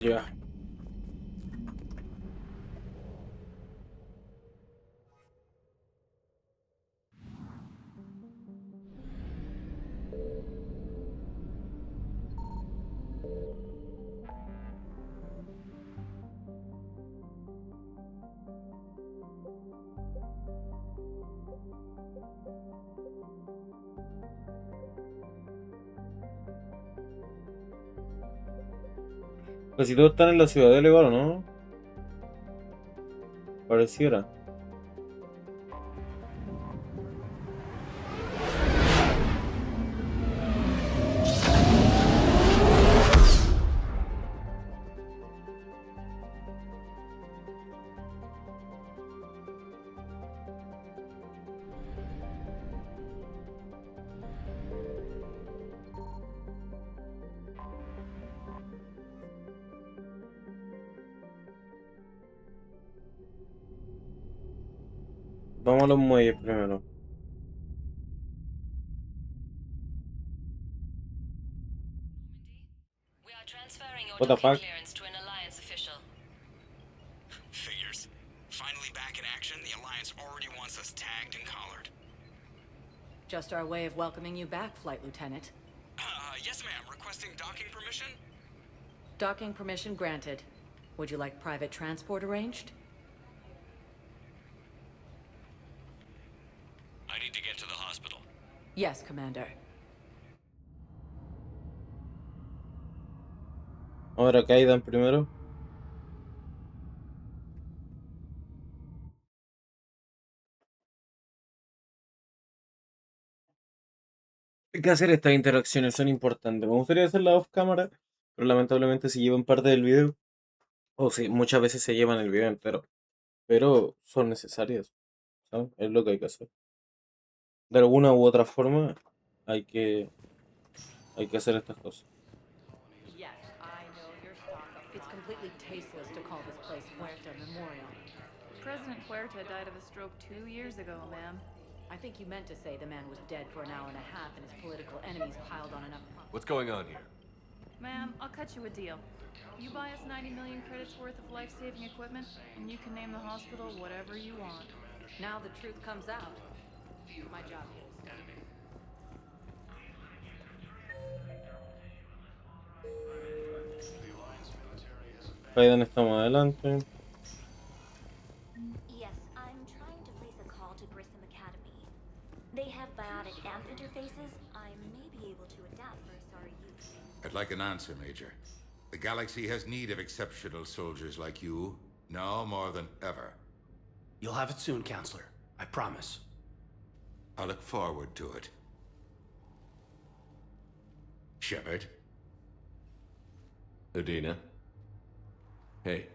Ya. Casi todos están en la ciudadela igual, ¿o no? Pareciera. Vamos a los muelles primero. We are transferring your What the docking fuck? clearance to an Alliance official. Figures. Finally back in action, the Alliance already wants us tagged and collared. Just our way of welcoming you back, Flight Lieutenant. Yes ma'am, requesting docking permission? Docking permission granted. Would you like private transport arranged? I need to get to the hospital. Yes, Commander. Ahora Kaidan primero. Hay que hacer estas interacciones, son importantes. Me gustaría hacerlas off cámara, pero lamentablemente se llevan parte del video. O sí, muchas veces se llevan el video entero. Pero son necesarias, ¿sabes? Es lo que hay que hacer. De alguna u otra forma hay que hacer estas cosas. Yes, I know your stock. It's completely tasteless to call this place Huerta Memorial. President Huerta died of a stroke 2 years ago, ma'am. I think you meant to say the man was dead for an hour and a half and his political enemies piled on enough. What's going on here? Ma'am, I'll cut you a deal. You buy us 90 million credits worth of life-saving equipment, and you can name the hospital whatever you want. Now the truth comes out. My job is. Kaidan está más adelante. Yes, I'm trying to place a call to Grissom Academy. They have biotic amp interfaces. I may be able to adapt for Asari use. I'd like an answer, Major. The galaxy has need of exceptional soldiers like you, now more than ever. You'll have it soon, Counselor. I promise. I look forward to it. Shepard? Udina? Hey.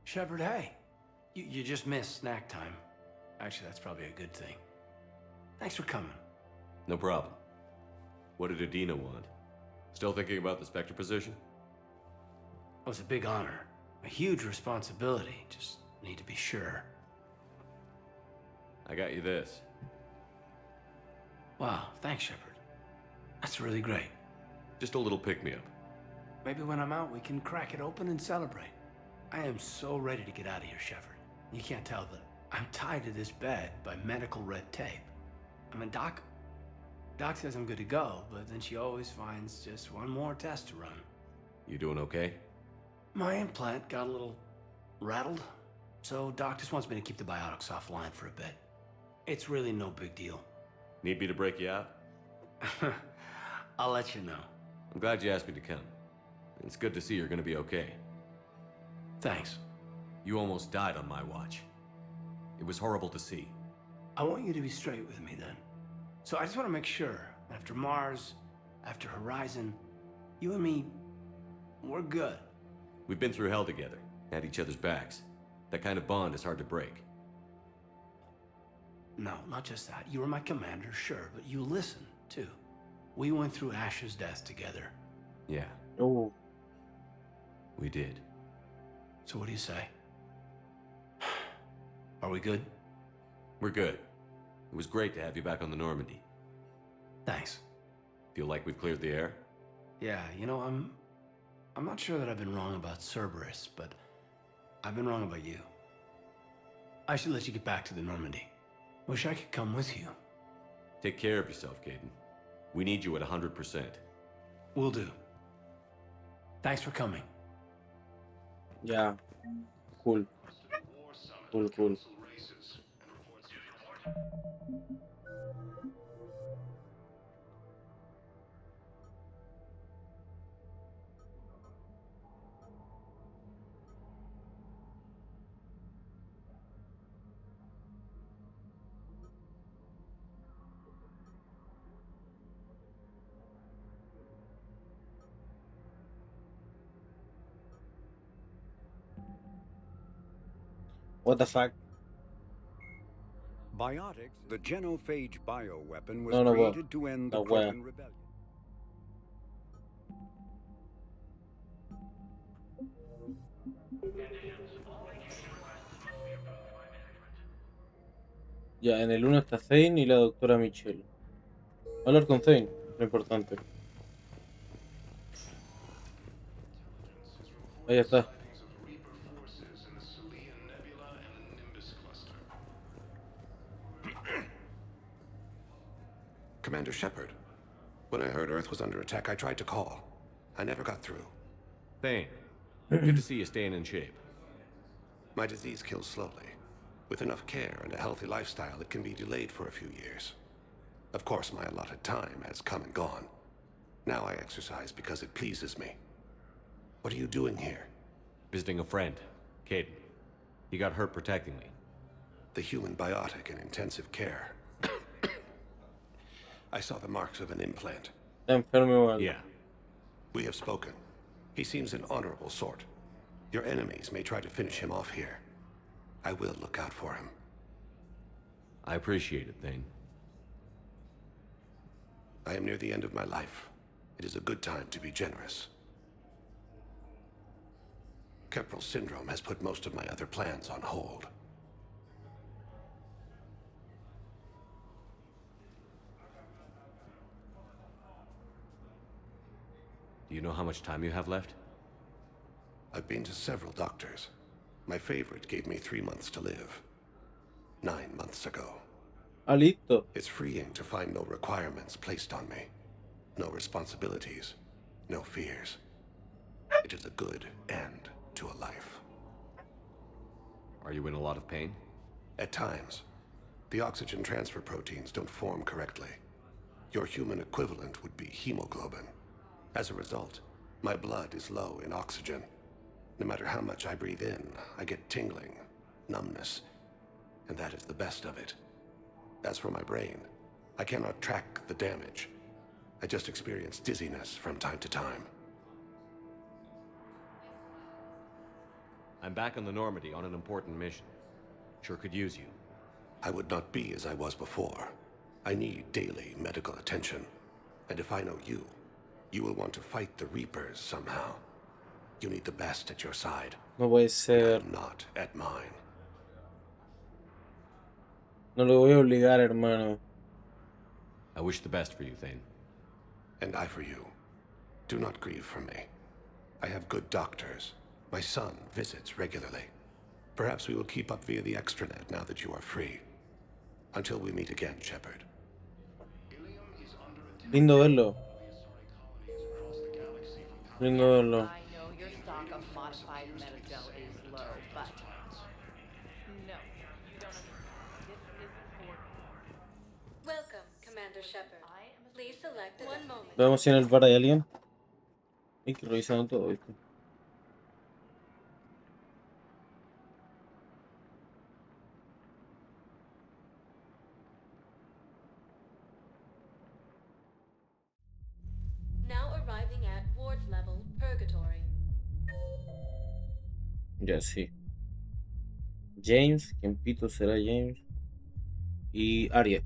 Shepard, hey. You just missed snack time. Actually, that's probably a good thing. Thanks for coming. No problem. What did Udina want? Still thinking about the Spectre position? It was a big honor. A huge responsibility. Just need to be sure. I got you this. Wow, thanks, Shepard. That's really great. Just a little pick-me-up. Maybe when I'm out, we can crack it open and celebrate. I am so ready to get out of here, Shepard. You can't tell, but I'm tied to this bed by medical red tape. I mean, Doc says I'm good to go, but then she always finds just one more test to run. You doing okay? My implant got a little rattled, so Doc just wants me to keep the biotics offline for a bit. It's really no big deal. Need me to break you out? I'll let you know. I'm glad you asked me to come. It's good to see you're gonna be okay. Thanks. You almost died on my watch. It was horrible to see. I want you to be straight with me then. So I just want to make sure, after Mars, after Horizon, you and me, we're good. We've been through hell together, had each other's backs. That kind of bond is hard to break. No, not just that. You were my commander, sure, but you listened, too. We went through Ash's death together. Yeah, Oh, we did. So what do you say? Are we good? We're good. It was great to have you back on the Normandy. Thanks. Feel like we've cleared the air? Yeah, you know, I'm not sure that I've been wrong about Cerberus, but I've been wrong about you. I should let you get back to the Normandy. Wish I could come with you. Take care of yourself, Caden. We need you at 100%. Will do. Thanks for coming. Ya. Cool. Cool, cool. What the fuck? Biotics, the genophage bioweapon, was No, no, created to end the no, where? Krogan rebellion. Ya, en el 1 está Zane y la doctora Michelle. Hablar con Zane, lo importante. Ahí está. Commander Shepard, when I heard Earth was under attack, I tried to call. I never got through. Thane, good to see you staying in shape. My disease kills slowly. With enough care and a healthy lifestyle, it can be delayed for a few years. Of course, my allotted time has come and gone. Now I exercise because it pleases me. What are you doing here? Visiting a friend, Caden. He got hurt protecting me. The human biotic in intensive care. I saw the marks of an implant. Está enfermo igual. Yeah. We have spoken. He seems an honorable sort. Your enemies may try to finish him off here. I will look out for him. I appreciate it, Thane. I am near the end of my life. It is a good time to be generous. Keppel syndrome has put most of my other plans on hold. Do you know how much time you have left? I've been to several doctors. My favorite gave me 3 months to live. 9 months ago. Ah, listo. It's freeing to find no requirements placed on me. No responsibilities. No fears. It is a good end to a life. Are you in a lot of pain? At times. The oxygen transfer proteins don't form correctly. Your human equivalent would be hemoglobin. As a result, my blood is low in oxygen. No matter how much I breathe in, I get tingling, numbness, and that is the best of it. As for my brain, I cannot track the damage. I just experience dizziness from time to time. I'm back on the Normandy on an important mission. Sure could use you. I would not be as I was before. I need daily medical attention. And if I know you, you will want to fight the Reapers somehow. You need the best at your side. No puede ser. Not at mine. No lo voy a obligar, hermano. I wish the best for you, Thane. And I for you. Do not grieve for me. I have good doctors. My son visits regularly. Perhaps we will keep up via the extranet now that you are free. Until we meet again, Shepard. Lindo verlo. Lindo verlo. I know your stock of modified metagel is low, but no, you don't understand. This is important. Welcome, Commander Shepard. Please select one moment. Veamos si en el bar hay alguien. Hay que revisar todo esto. Now arriving at ward level purgatory. Ya sí. James, ¿quién pito será James? Y Arya.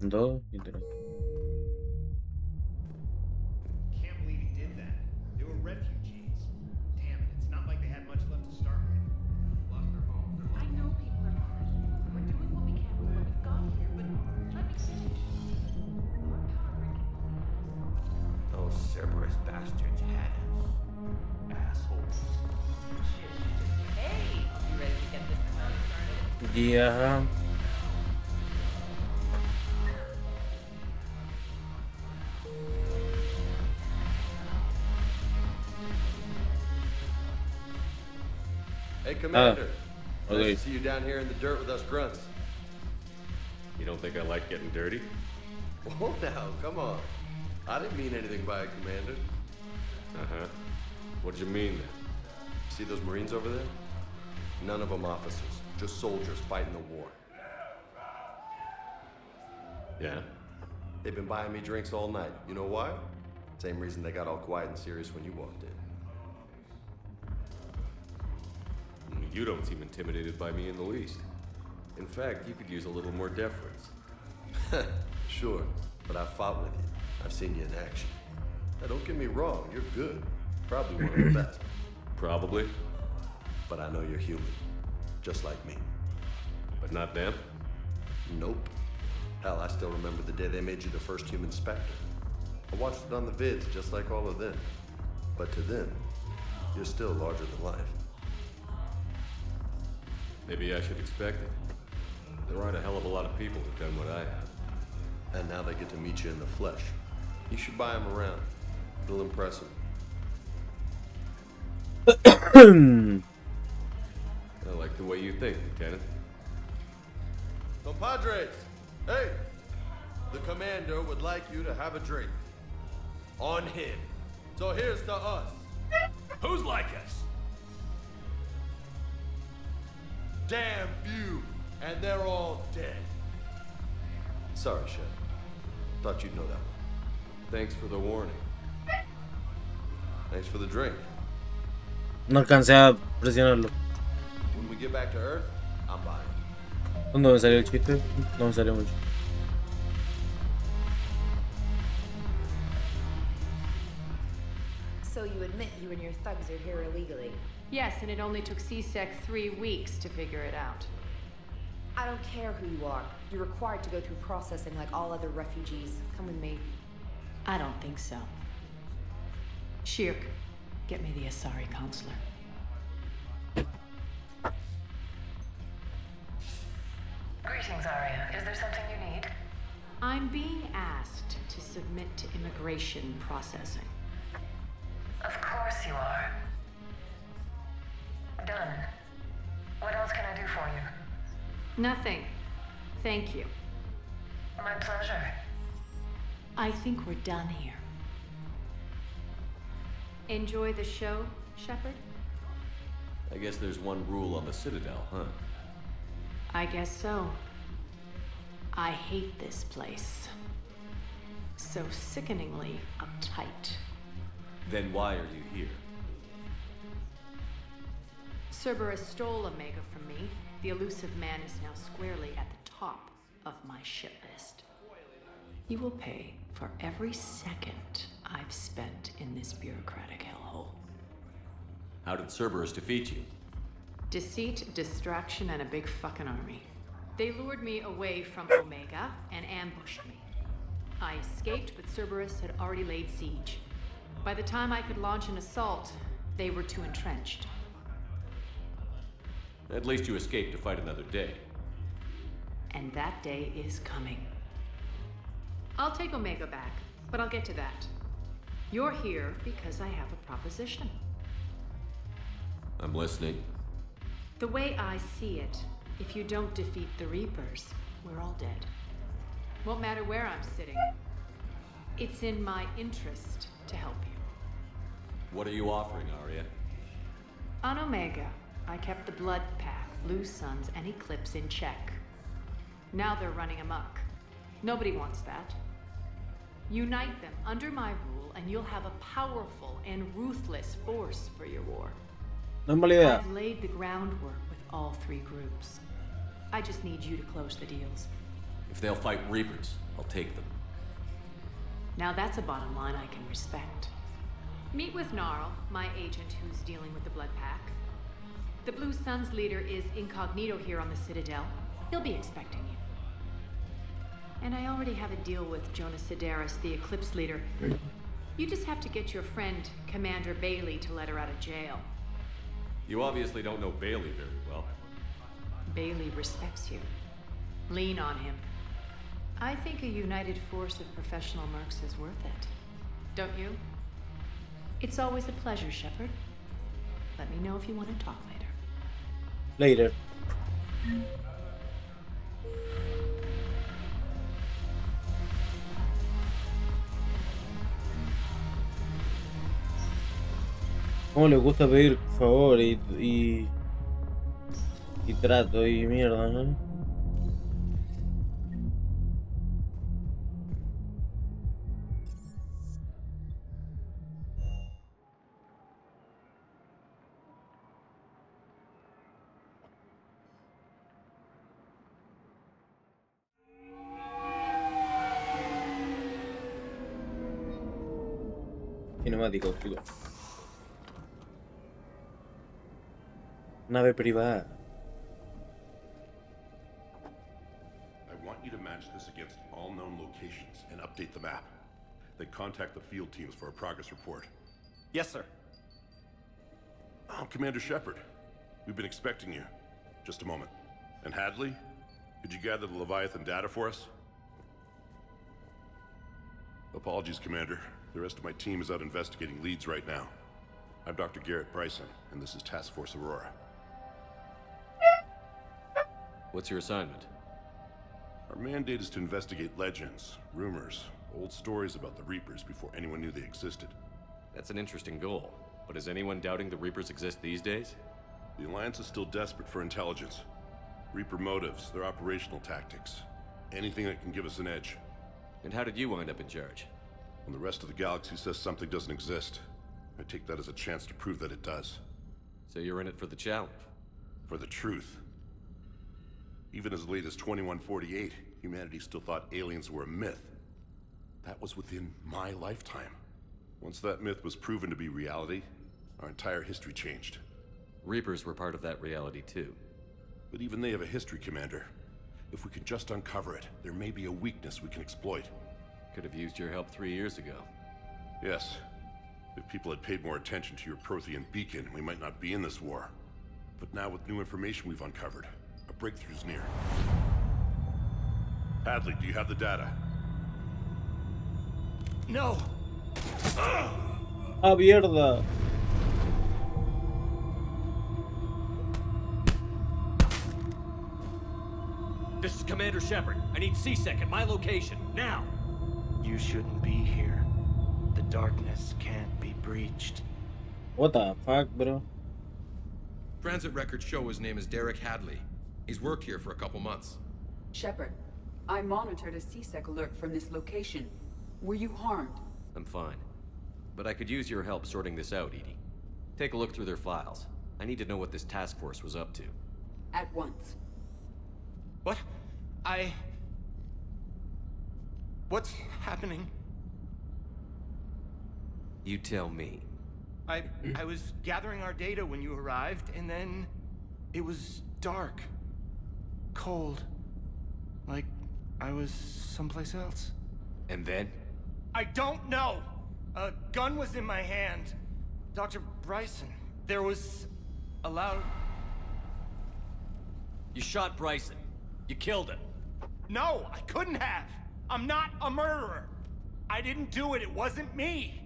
Dos y tres. Can't believe he did that. They were refugees. Damn it, it's not like they had much left to start with. Lost their homes. I know people are hurt. We're doing what we can with what we've got here, but let me finish. Our power those Cerberus bastards had us. Assholes. Hey, you ready to get this party started? Yeah. Hey, Commander. Okay. Nice to see you down here in the dirt with us grunts. You don't think I like getting dirty? Oh, now, come on. I didn't mean anything by it, Commander. Uh-huh. What'd you mean, then? See those Marines over there? None of them officers, just soldiers fighting the war. Yeah? They've been buying me drinks all night. You know why? Same reason they got all quiet and serious when you walked in. You don't seem intimidated by me in the least. In fact, you could use a little more deference. Sure, but I've fought with you. I've seen you in action. Now, don't get me wrong, you're good. Probably one of the best. Probably. But I know you're human. Just like me. But not them? Nope. Hell, I still remember the day they made you the first human Spectre. I watched it on the vids, just like all of them. But to them, you're still larger than life. Maybe I should expect it. There aren't a hell of a lot of people who've done what I have. And now they get to meet you in the flesh. You should buy them around. It'll impress them. I like the way you think, Lieutenant. Compadres! Hey! The commander would like you to have a drink. On him. So here's to us. Who's like us? Damn few, and they're all dead. Sorry, Chef. Thought you'd know that one. Thanks for the warning. Thanks for the drink. No alcancé a presionarlo. When we get back to Earth, I'm buying. ¿Dónde me salió el chiste? No me salió mucho. So you admit you and your thugs are here illegally? Yes, and it only took CSEC 3 weeks to figure it out. I don't care who you are. You're required to go through processing like all other refugees. Come with me. I don't think so. Shirk, get me the Asari consular. Greetings, Arya. Is there something you need? I'm being asked to submit to immigration processing. Of course you are. Done. What else can I do for you? Nothing. Thank you. My pleasure. I think we're done here. Enjoy the show, Shepard? I guess there's one rule on the Citadel, huh? I guess so. I hate this place. So sickeningly uptight. Then why are you here? Cerberus stole Omega from me. The elusive man is now squarely at the top of my shit list. He will pay for every second I've spent in this bureaucratic hellhole. How did Cerberus defeat you? Deceit, distraction, and a big fucking army. They lured me away from Omega and ambushed me. I escaped, but Cerberus had already laid siege. By the time I could launch an assault, they were too entrenched. At least you escaped to fight another day. And that day is coming. I'll take Omega back, but I'll get to that. You're here because I have a proposition. I'm listening. The way I see it, if you don't defeat the Reapers, we're all dead. Won't matter where I'm sitting. It's in my interest to help you. What are you offering, Arya? On Omega, I kept the Blood Pack, Blue Suns, and Eclipse in check. Now they're running amok. Nobody wants that. Unite them under my rule, and you'll have a powerful and ruthless force for your war. I've laid the groundwork with all 3 groups. I just need you to close the deals. If they'll fight Reapers, I'll take them. Now that's a bottom line I can respect. Meet with Gnarl, my agent who's dealing with the Blood Pack. The Blue Suns leader is incognito here on the Citadel. He'll be expecting you. And I already have a deal with Jonas Sidaris, the Eclipse leader. You just have to get your friend, Commander Bailey, to let her out of jail. You obviously don't know Bailey very well. Bailey respects you. Lean on him. I think a united force of professional mercs is worth it. Don't you? It's always a pleasure, Shepard. Let me know if you want to talk later. Later. ¿Cómo le gusta pedir favor y trato y mierda, ¿no? Cinemático, chicos. Nave privada. I want you to match this against all known locations and update the map. Then contact the field teams for a progress report. Yes, sir. Oh, Commander Shepard. We've been expecting you. Just a moment. And Hadley? Could you gather the Leviathan data for us? Apologies, Commander. The rest of my team is out investigating leads right now. I'm Dr. Garrett Bryson, and this is Task Force Aurora. What's your assignment? Our mandate is to investigate legends, rumors, old stories about the Reapers before anyone knew they existed. That's an interesting goal, but is anyone doubting the Reapers exist these days? The Alliance is still desperate for intelligence. Reaper motives, their operational tactics. Anything that can give us an edge. And how did you wind up in charge? When the rest of the galaxy says something doesn't exist, I take that as a chance to prove that it does. So you're in it for the challenge? For the truth. Even as late as 2148, humanity still thought aliens were a myth. That was within my lifetime. Once that myth was proven to be reality, our entire history changed. Reapers were part of that reality too. But even they have a history, Commander. If we can just uncover it, there may be a weakness we can exploit. Could have used your help 3 years ago. Yes. If people had paid more attention to your Prothean beacon, we might not be in this war. But now with new information we've uncovered, a breakthrough's near. Hadley, do you have the data? No! ¡Ah, mierda! This is Commander Shepard. I need C-Sec at my location, now! You shouldn't be here. The darkness can't be breached. What the fuck, bro? Transit records show his name is Derek Hadley. He's worked here for a couple months. Shepard, I monitored a C-Sec alert from this location. Were you harmed? I'm fine. But I could use your help sorting this out, Edie. Take a look through their files. I need to know what this task force was up to. At once. What? What's happening? You tell me. I was gathering our data when you arrived, and then it was dark. Cold. Like I was someplace else. And then? I don't know! A gun was in my hand. Dr. Bryson, there was a loud... You shot Bryson. You killed him. No, I couldn't have. I'm not a murderer. I didn't do it. It wasn't me.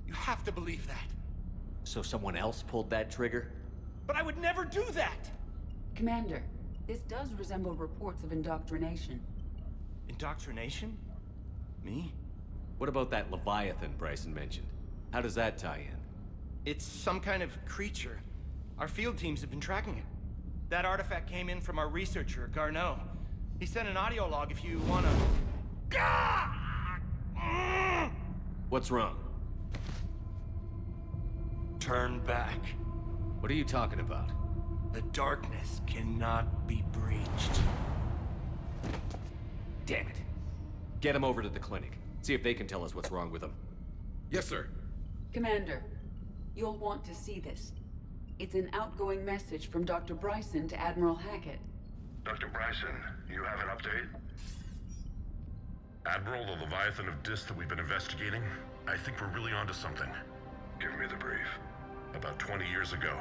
You have to believe that. So someone else pulled that trigger? But I would never do that. Commander, this does resemble reports of indoctrination. Indoctrination? Me? What about that Leviathan Bryson mentioned? How does that tie in? It's some kind of creature. Our field teams have been tracking it. That artifact came in from our researcher, Garneau. He sent an audio log if you wanna... What's wrong? Turn back. What are you talking about? The darkness cannot be breached. Damn it. Get him over to the clinic. See if they can tell us what's wrong with him. Yes, sir. Commander, you'll want to see this. It's an outgoing message from Dr. Bryson to Admiral Hackett. Dr. Bryson, you have an update? Admiral, the Leviathan of Dis that we've been investigating? I think we're really onto something. Give me the brief. About 20 years ago,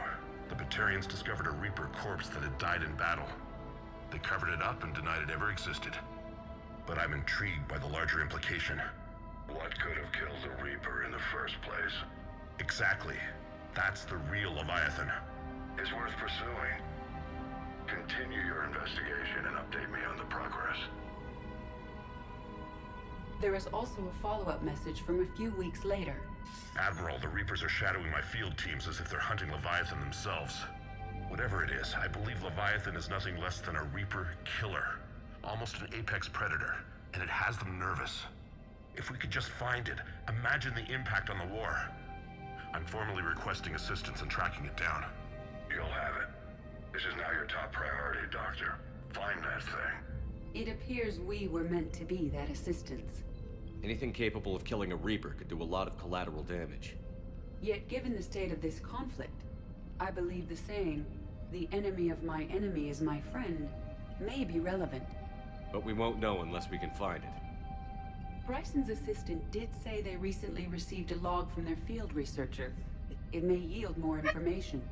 the Batarians discovered a Reaper corpse that had died in battle. They covered it up and denied it ever existed. But I'm intrigued by the larger implication. What could have killed the Reaper in the first place? Exactly. That's the real Leviathan. It's worth pursuing. Continue your investigation and update me on the progress. There is also a follow-up message from a few weeks later. Admiral, the Reapers are shadowing my field teams as if they're hunting Leviathan themselves. Whatever it is, I believe Leviathan is nothing less than a Reaper killer. Almost an apex predator, and it has them nervous. If we could just find it, imagine the impact on the war. I'm formally requesting assistance in tracking it down. You'll have it. This is now your top priority, Doctor. Find that thing. It appears we were meant to be that assistance. Anything capable of killing a Reaper could do a lot of collateral damage. Yet given the state of this conflict, I believe the saying, "The enemy of my enemy is my friend," may be relevant. But we won't know unless we can find it. Bryson's assistant did say they recently received a log from their field researcher. It may yield more information.